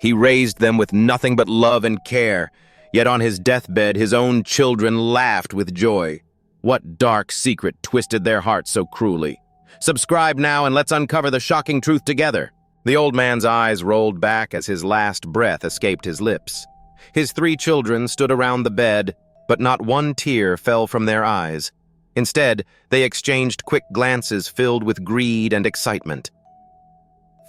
He raised them with nothing but love and care, yet on his deathbed his own children laughed with joy. What dark secret twisted their hearts so cruelly? Subscribe now and let's uncover the shocking truth together. The old man's eyes rolled back as his last breath escaped his lips. His 3 children stood around the bed, but not one tear fell from their eyes. Instead, they exchanged quick glances filled with greed and excitement.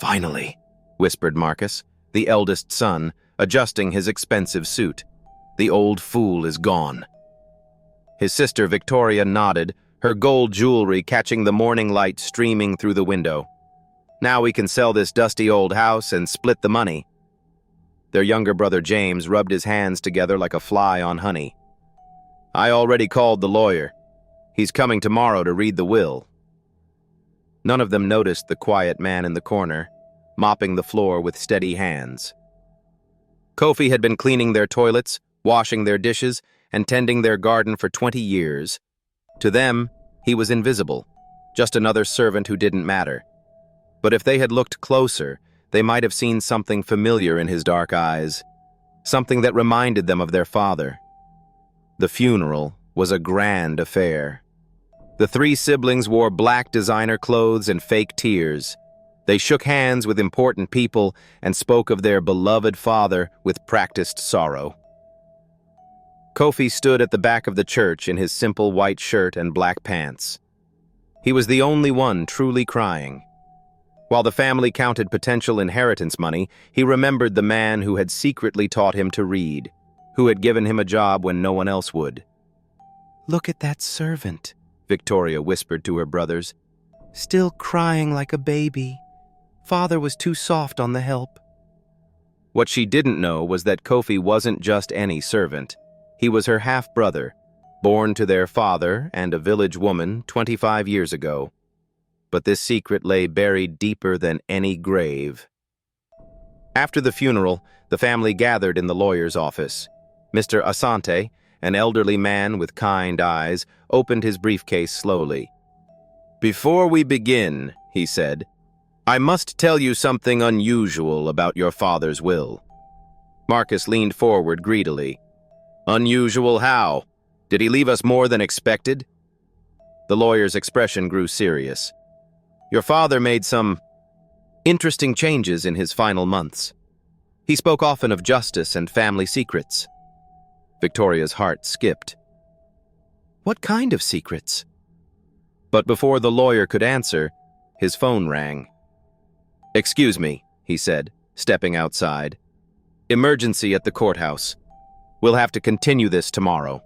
"Finally," whispered Marcus, the eldest son, adjusting his expensive suit. "The old fool is gone." His sister Victoria nodded, her gold jewelry catching the morning light streaming through the window. "Now we can sell this dusty old house and split the money." Their younger brother James rubbed his hands together like a fly on honey. "I already called the lawyer. He's coming tomorrow to read the will." None of them noticed the quiet man in the corner, mopping the floor with steady hands. Kofi had been cleaning their toilets, washing their dishes, and tending their garden for 20 years. To them, he was invisible, just another servant who didn't matter. But if they had looked closer, they might have seen something familiar in his dark eyes, something that reminded them of their father. The funeral was a grand affair. The 3 siblings wore black designer clothes and fake tears. They shook hands with important people and spoke of their beloved father with practiced sorrow. Kofi stood at the back of the church in his simple white shirt and black pants. He was the only one truly crying. While the family counted potential inheritance money, he remembered the man who had secretly taught him to read, who had given him a job when no one else would. "Look at that servant," Victoria whispered to her brothers. "Still crying like a baby. Father was too soft on the help." What she didn't know was that Kofi wasn't just any servant. He was her half-brother, born to their father and a village woman 25 years ago. But this secret lay buried deeper than any grave. After the funeral, the family gathered in the lawyer's office. Mr. Asante, an elderly man with kind eyes, opened his briefcase slowly. "Before we begin," he said, "I must tell you something unusual about your father's will." Marcus leaned forward greedily. "Unusual how? Did he leave us more than expected?" The lawyer's expression grew serious. "Your father made some interesting changes in his final months. He spoke often of justice and family secrets." Victoria's heart skipped. "What kind of secrets?" But before the lawyer could answer, his phone rang. "Excuse me," he said, stepping outside. "Emergency at the courthouse. We'll have to continue this tomorrow."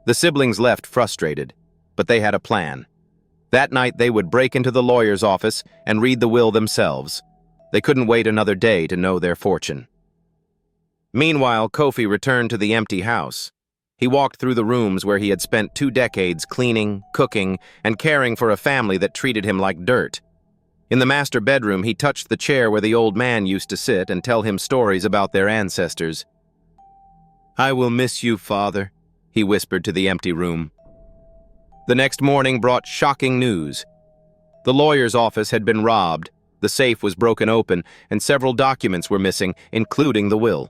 The siblings left frustrated, but they had a plan. That night they would break into the lawyer's office and read the will themselves. They couldn't wait another day to know their fortune. Meanwhile, Kofi returned to the empty house. He walked through the rooms where he had spent 2 decades cleaning, cooking, and caring for a family that treated him like dirt. In the master bedroom, he touched the chair where the old man used to sit and tell him stories about their ancestors. "I will miss you, Father," he whispered to the empty room. The next morning brought shocking news. The lawyer's office had been robbed, the safe was broken open, and several documents were missing, including the will.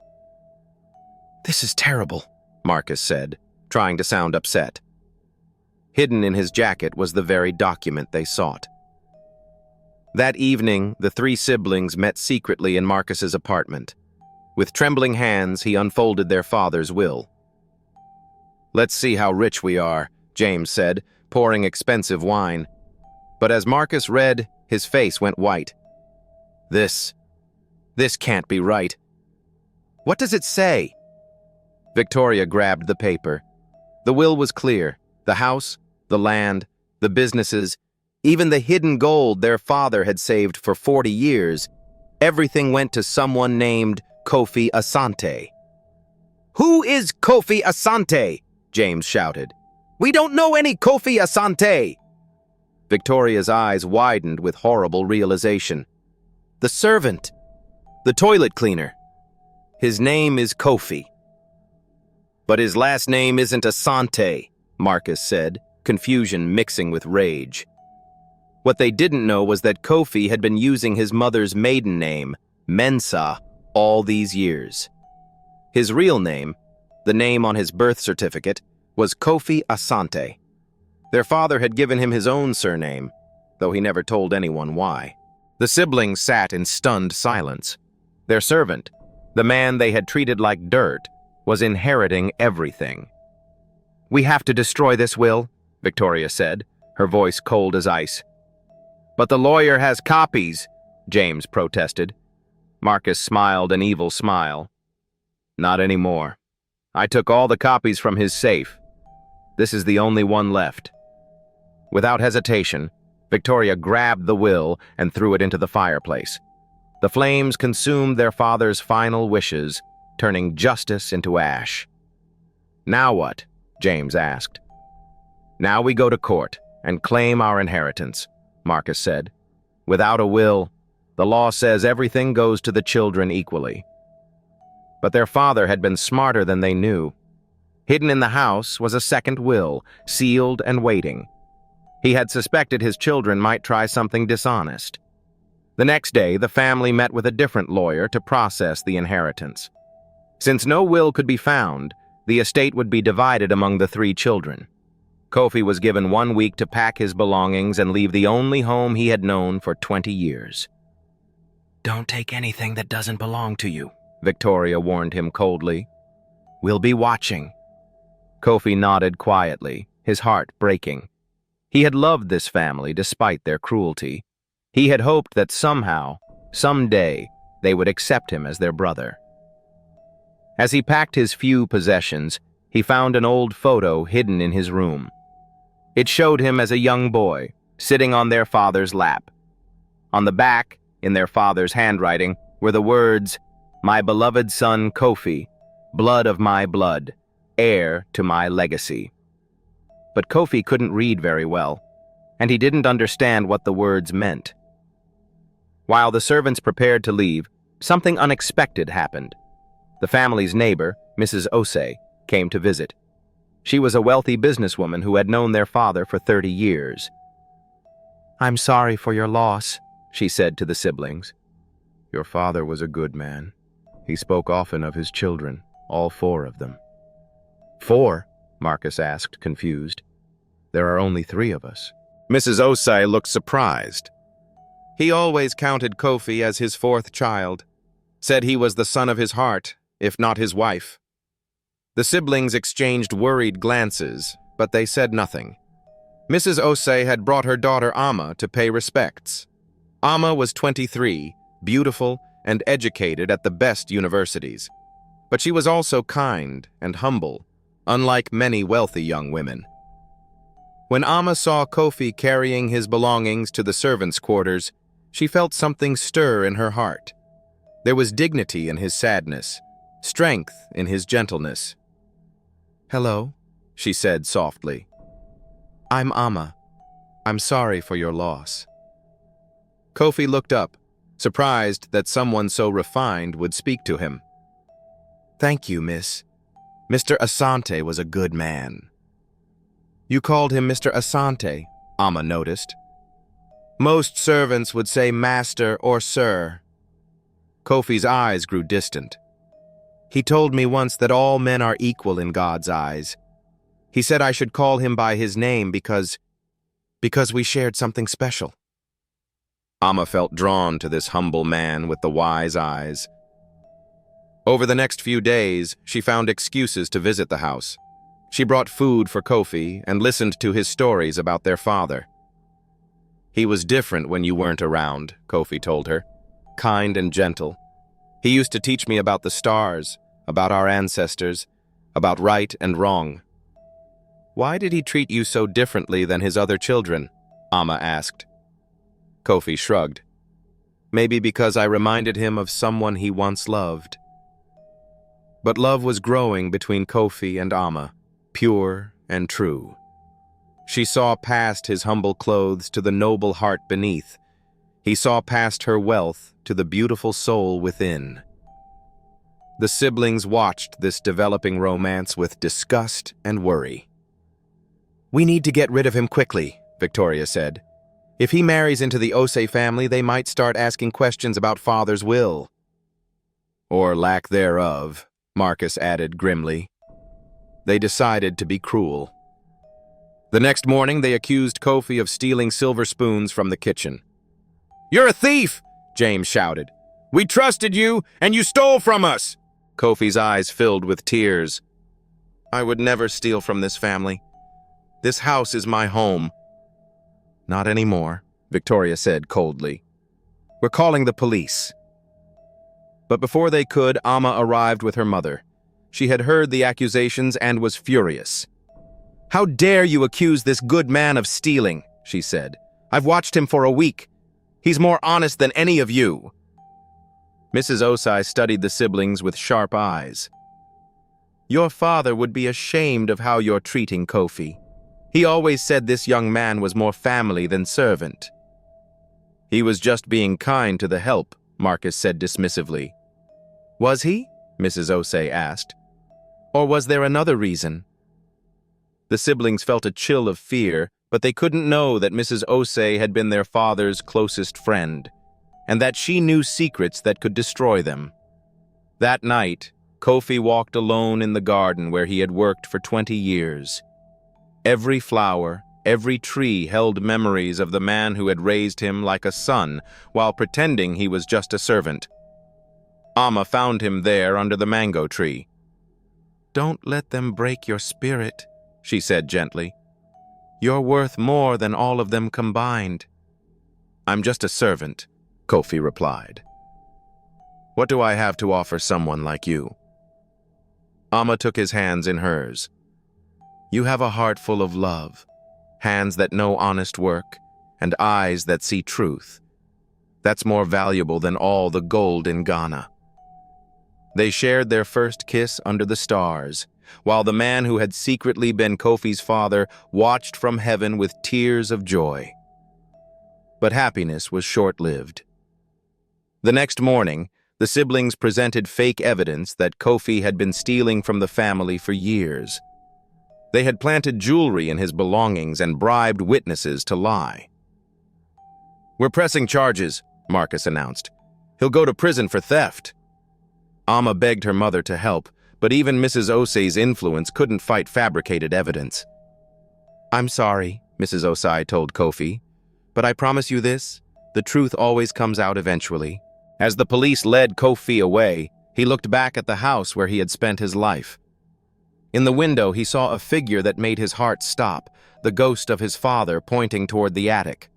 "This is terrible," Marcus said, trying to sound upset. Hidden in his jacket was the very document they sought. That evening, the 3 siblings met secretly in Marcus's apartment. With trembling hands, he unfolded their father's will. "Let's see how rich we are," James said, pouring expensive wine. But as Marcus read, his face went white. This can't be right." "What does it say?" Victoria grabbed the paper. The will was clear. The house, the land, the businesses, even the hidden gold their father had saved for 40 years, everything went to someone named Kofi Asante. "Who is Kofi Asante?" James shouted. "We don't know any Kofi Asante!" Victoria's eyes widened with horrible realization. "The servant, the toilet cleaner. His name is Kofi." "But his last name isn't Asante," Marcus said, confusion mixing with rage. What they didn't know was that Kofi had been using his mother's maiden name, Mensa, all these years. His real name, the name on his birth certificate, was Kofi Asante. Their father had given him his own surname, though he never told anyone why. The siblings sat in stunned silence. Their servant, the man they had treated like dirt, was inheriting everything. "We have to destroy this will," Victoria said, her voice cold as ice. "But the lawyer has copies," James protested. Marcus smiled an evil smile. "Not anymore. I took all the copies from his safe. This is the only one left." Without hesitation, Victoria grabbed the will and threw it into the fireplace. The flames consumed their father's final wishes, turning justice into ash. "Now what?" James asked. "Now we go to court and claim our inheritance," Marcus said. "Without a will, the law says everything goes to the children equally." But their father had been smarter than they knew. Hidden in the house was a second will, sealed and waiting. He had suspected his children might try something dishonest. The next day, the family met with a different lawyer to process the inheritance. Since no will could be found, the estate would be divided among the 3 children. Kofi was given 1 week to pack his belongings and leave the only home he had known for 20 years. "Don't take anything that doesn't belong to you," Victoria warned him coldly. "We'll be watching." Kofi nodded quietly, his heart breaking. He had loved this family despite their cruelty. He had hoped that somehow, someday, they would accept him as their brother. As he packed his few possessions, he found an old photo hidden in his room. It showed him as a young boy, sitting on their father's lap. On the back, in their father's handwriting, were the words, "My beloved son Kofi, blood of my blood, heir to my legacy." But Kofi couldn't read very well, and he didn't understand what the words meant. While the servants prepared to leave, something unexpected happened. The family's neighbor, Mrs. Osei, came to visit. She was a wealthy businesswoman who had known their father for 30 years. "I'm sorry for your loss," she said to the siblings. "Your father was a good man. He spoke often of his children, all 4 of them." "4?" Marcus asked, confused. "There are only 3 of us." Mrs. Osei looked surprised. "He always counted Kofi as his 4th child, said he was the son of his heart, if not his wife." The siblings exchanged worried glances, but they said nothing. Mrs. Osei had brought her daughter Amma to pay respects. Amma was 23, beautiful, and educated at the best universities. But she was also kind and humble, unlike many wealthy young women. When Amma saw Kofi carrying his belongings to the servants' quarters, she felt something stir in her heart. There was dignity in his sadness, strength in his gentleness. "Hello," she said softly. "I'm Amma. I'm sorry for your loss." Kofi looked up, surprised that someone so refined would speak to him. "Thank you, miss. Mr. Asante was a good man." "You called him Mr. Asante," Amma noticed. "Most servants would say master or sir." Kofi's eyes grew distant. "He told me once that all men are equal in God's eyes. He said I should call him by his name because we shared something special." Amma felt drawn to this humble man with the wise eyes. Over the next few days, she found excuses to visit the house. She brought food for Kofi and listened to his stories about their father. "He was different when you weren't around," Kofi told her. "Kind and gentle. He used to teach me about the stars, about our ancestors, about right and wrong." "Why did he treat you so differently than his other children?" Amma asked. Kofi shrugged. "Maybe because I reminded him of someone he once loved." But love was growing between Kofi and Amma, pure and true. She saw past his humble clothes to the noble heart beneath. He saw past her wealth to the beautiful soul within. The siblings watched this developing romance with disgust and worry. "We need to get rid of him quickly," Victoria said. "If he marries into the Osei family, they might start asking questions about father's will." Or lack thereof, Marcus added grimly. They decided to be cruel. The next morning, they accused Kofi of stealing silver spoons from the kitchen. "You're a thief!" James shouted. "We trusted you, and you stole from us!" Kofi's eyes filled with tears. "I would never steal from this family. This house is my home." "Not anymore," Victoria said coldly. "We're calling the police." But before they could, Amma arrived with her mother. She had heard the accusations and was furious. "How dare you accuse this good man of stealing?" she said. "I've watched him for a week. He's more honest than any of you." Mrs. Osai studied the siblings with sharp eyes. "Your father would be ashamed of how you're treating Kofi. He always said this young man was more family than servant." "He was just being kind to the help," Marcus said dismissively. "Was he?" Mrs. Osei asked. "Or was there another reason?" The siblings felt a chill of fear, but they couldn't know that Mrs. Osei had been their father's closest friend, and that she knew secrets that could destroy them. That night, Kofi walked alone in the garden where he had worked for 20 years. Every flower, every tree held memories of the man who had raised him like a son while pretending he was just a servant. Amma found him there under the mango tree. "Don't let them break your spirit," she said gently. "You're worth more than all of them combined." "I'm just a servant," Kofi replied. "What do I have to offer someone like you?" Amma took his hands in hers. "You have a heart full of love, hands that know honest work, and eyes that see truth. That's more valuable than all the gold in Ghana." They shared their first kiss under the stars, while the man who had secretly been Kofi's father watched from heaven with tears of joy. But happiness was short-lived. The next morning, the siblings presented fake evidence that Kofi had been stealing from the family for years. They had planted jewelry in his belongings and bribed witnesses to lie. "We're pressing charges," Marcus announced. "He'll go to prison for theft." Amma begged her mother to help, but even Mrs. Osei's influence couldn't fight fabricated evidence. "I'm sorry," Mrs. Osei told Kofi, "but I promise you this, the truth always comes out eventually." As the police led Kofi away, he looked back at the house where he had spent his life. In the window, he saw a figure that made his heart stop, the ghost of his father pointing toward the attic.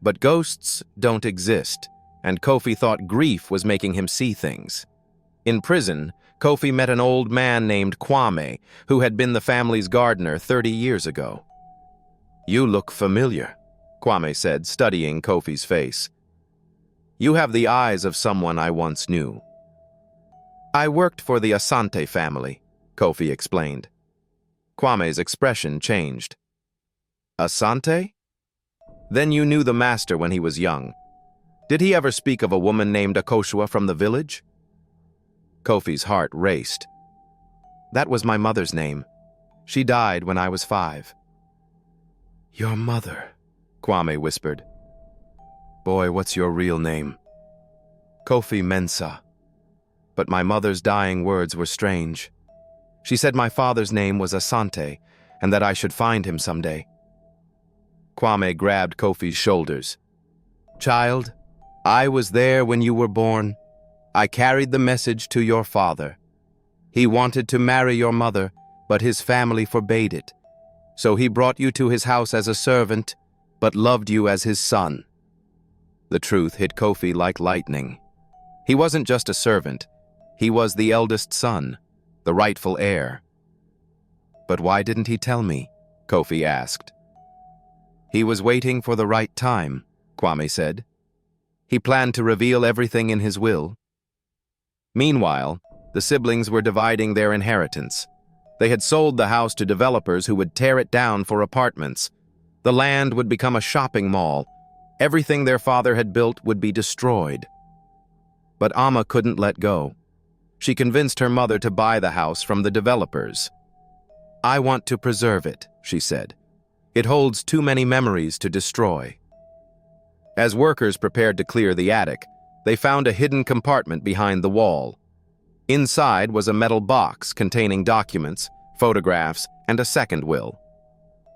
But ghosts don't exist, and Kofi thought grief was making him see things. In prison, Kofi met an old man named Kwame, who had been the family's gardener 30 years ago. "You look familiar," Kwame said, studying Kofi's face. "You have the eyes of someone I once knew." "I worked for the Asante family," Kofi explained. Kwame's expression changed. "Asante? Then you knew the master when he was young. Did he ever speak of a woman named Akoshua from the village?" Kofi's heart raced. "That was my mother's name. She died when I was 5. "Your mother," Kwame whispered. "Boy, what's your real name?" "Kofi Mensah. But my mother's dying words were strange. She said my father's name was Asante, and that I should find him someday." Kwame grabbed Kofi's shoulders. "Child, I was there when you were born. I carried the message to your father. He wanted to marry your mother, but his family forbade it. So he brought you to his house as a servant, but loved you as his son." The truth hit Kofi like lightning. He wasn't just a servant. He was the eldest son, the rightful heir. "But why didn't he tell me?" Kofi asked. "He was waiting for the right time," Kwame said. "He planned to reveal everything in his will." Meanwhile, the siblings were dividing their inheritance. They had sold the house to developers who would tear it down for apartments. The land would become a shopping mall. Everything their father had built would be destroyed. But Amma couldn't let go. She convinced her mother to buy the house from the developers. "I want to preserve it," she said. "It holds too many memories to destroy." As workers prepared to clear the attic, they found a hidden compartment behind the wall. Inside was a metal box containing documents, photographs, and a second will.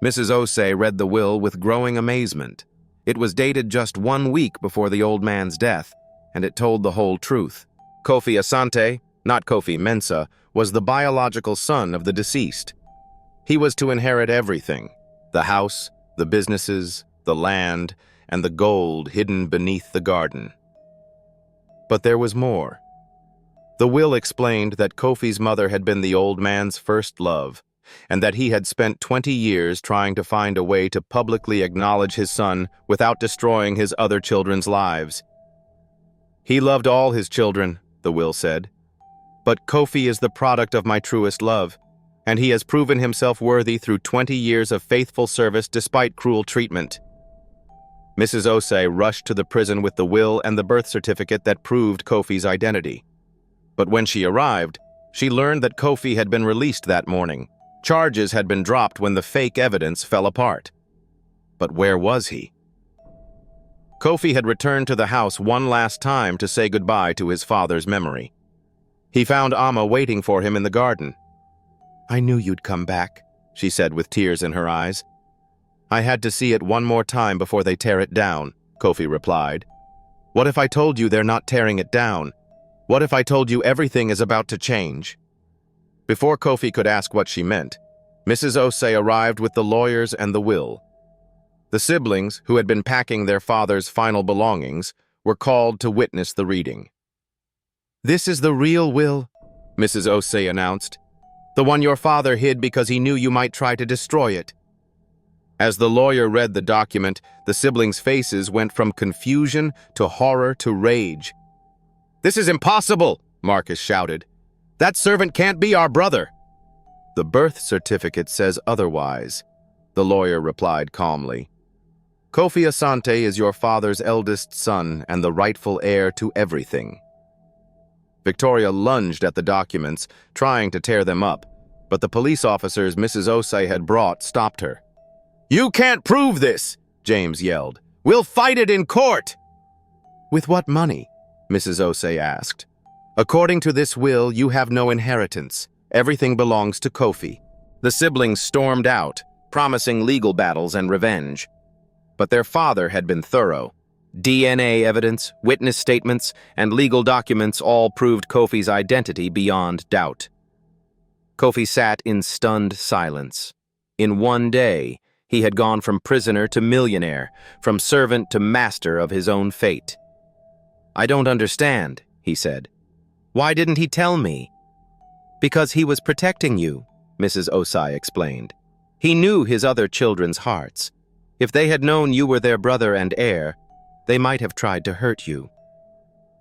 Mrs. Osei read the will with growing amazement. It was dated just 1 week before the old man's death, and it told the whole truth. Kofi Asante, not Kofi Mensah, was the biological son of the deceased. He was to inherit everything: the house, the businesses, the land, and the gold hidden beneath the garden. But there was more. The will explained that Kofi's mother had been the old man's first love, and that he had spent 20 years trying to find a way to publicly acknowledge his son without destroying his other children's lives. He loved all his children, the will said, but Kofi is the product of my truest love, and he has proven himself worthy through 20 years of faithful service despite cruel treatment. Mrs. Osei rushed to the prison with the will and the birth certificate that proved Kofi's identity. But when she arrived, she learned that Kofi had been released that morning. Charges had been dropped when the fake evidence fell apart. But where was he? Kofi had returned to the house one last time to say goodbye to his father's memory. He found Amma waiting for him in the garden. "I knew you'd come back," she said with tears in her eyes. "I had to see it one more time before they tear it down," Kofi replied. "What if I told you they're not tearing it down? What if I told you everything is about to change?" Before Kofi could ask what she meant, Mrs. Osei arrived with the lawyers and the will. The siblings, who had been packing their father's final belongings, were called to witness the reading. "This is the real will," Mrs. Osei announced. "The one your father hid because he knew you might try to destroy it." As the lawyer read the document, the siblings' faces went from confusion to horror to rage. "This is impossible," Marcus shouted. "That servant can't be our brother." "The birth certificate says otherwise," the lawyer replied calmly. "Kofi Asante is your father's eldest son and the rightful heir to everything." Victoria lunged at the documents, trying to tear them up, but the police officers Mrs. Osei had brought stopped her. "You can't prove this," James yelled. "We'll fight it in court." "With what money?" Mrs. Osei asked. "According to this will, you have no inheritance. Everything belongs to Kofi." The siblings stormed out, promising legal battles and revenge. But their father had been thorough. DNA evidence, witness statements, and legal documents all proved Kofi's identity beyond doubt. Kofi sat in stunned silence. In 1 day, he had gone from prisoner to millionaire, from servant to master of his own fate. "I don't understand," he said. "Why didn't he tell me?" "Because he was protecting you," Mrs. Osei explained. "He knew his other children's hearts. If they had known you were their brother and heir, they might have tried to hurt you."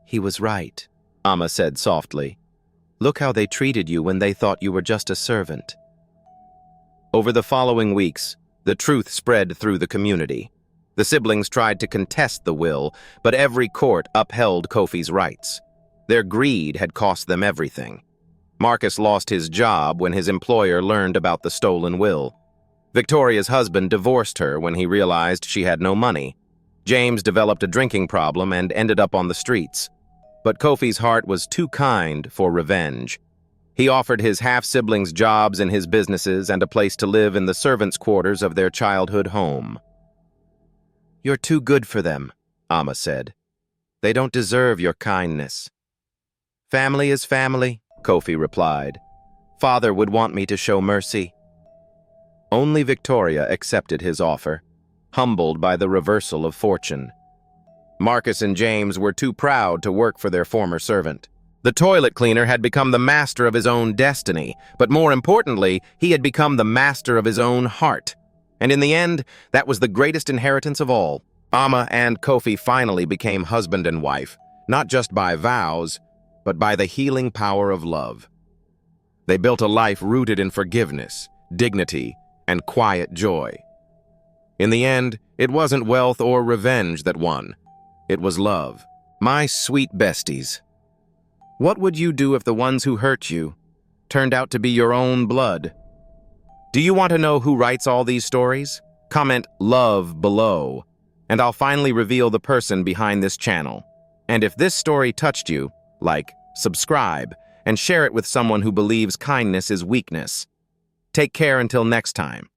"He was right," Amma said softly. "Look how they treated you when they thought you were just a servant." Over the following weeks, the truth spread through the community. The siblings tried to contest the will, but every court upheld Kofi's rights. Their greed had cost them everything. Marcus lost his job when his employer learned about the stolen will. Victoria's husband divorced her when he realized she had no money. James developed a drinking problem and ended up on the streets. But Kofi's heart was too kind for revenge. He offered his half-siblings jobs in his businesses and a place to live in the servants' quarters of their childhood home. "You're too good for them," Amma said. "They don't deserve your kindness." "Family is family," Kofi replied. "Father would want me to show mercy." Only Victoria accepted his offer, humbled by the reversal of fortune. Marcus and James were too proud to work for their former servant. The toilet cleaner had become the master of his own destiny, but more importantly, he had become the master of his own heart. And in the end, that was the greatest inheritance of all. Amma and Kofi finally became husband and wife, not just by vows, but by the healing power of love. They built a life rooted in forgiveness, dignity, and quiet joy. In the end, it wasn't wealth or revenge that won. It was love. My sweet besties. What would you do if the ones who hurt you turned out to be your own blood? Do you want to know who writes all these stories? Comment "love" below, and I'll finally reveal the person behind this channel. And if this story touched you, like, subscribe, and share it with someone who believes kindness is weakness. Take care until next time.